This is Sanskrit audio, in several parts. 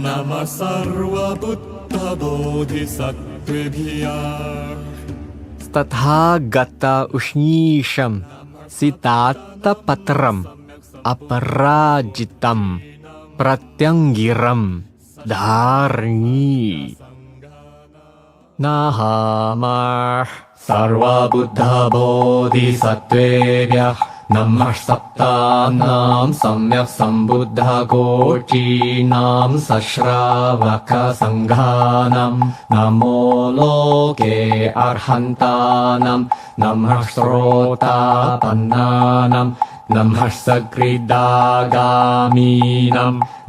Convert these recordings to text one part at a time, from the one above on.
नमः सर्वबुद्धबोधिसत्त्वेभ्यः तथागता उष्णीशं सितात्तपत्रम् अपराजितं प्रत्यङ्गिरं धारणी नाहमः सर्वबुद्धबोधिसत्त्वेभ्यः नमः सप्तानां सम्यक् सम्बुद्धकोटीनां सश्रावकसङ्घानां नमो लोके अर्हन्तानां नमः श्रोतापन्नानां नमः सकृदागामीनां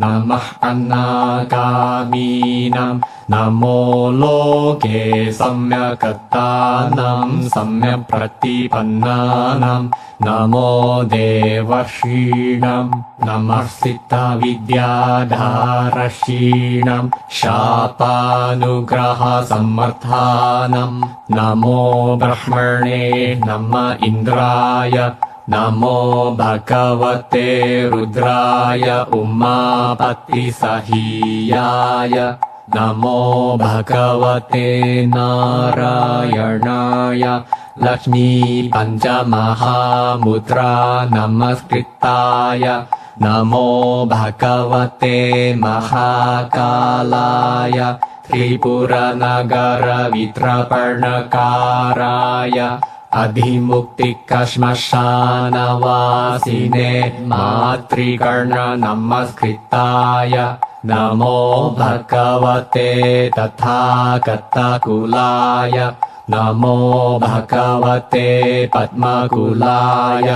नमः अन्नागामीनां नमो लोके सम्यक्तानां सम्यक् प्रतिपन्नानां नमो देवर्षीणां नमः सिद्धविद्याधारशीणां शापानुग्रहसमर्थानां नमो ब्रह्मणे नमः इन्द्राय नमो भगवते रुद्राय उमापतिसहीयाय नमो भगवते नारायणाय लक्ष्मी पञ्चमहामुद्रा नमस्कृताय नमो भगवते महाकालाय त्रिपुरनगरवित्रपर्णकाराय अधिमुक्तिकश्मशानवासिने मातृकर्ण नमस्कृताय नमो भगवते तथागतकुलाय नमो भगवते पद्मकुलाय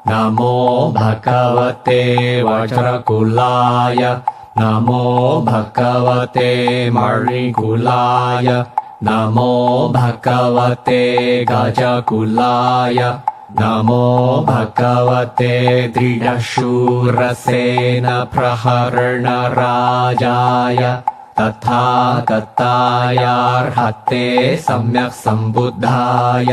नमो भगवते वज्रकुलाय नमो भगवते मणिकुलाय नमो भगवते गजकुलाय नमो भगवते दृढशूरसेनप्रहरणराजाय तथागतायार्हते सम्यक् सम्बुद्धाय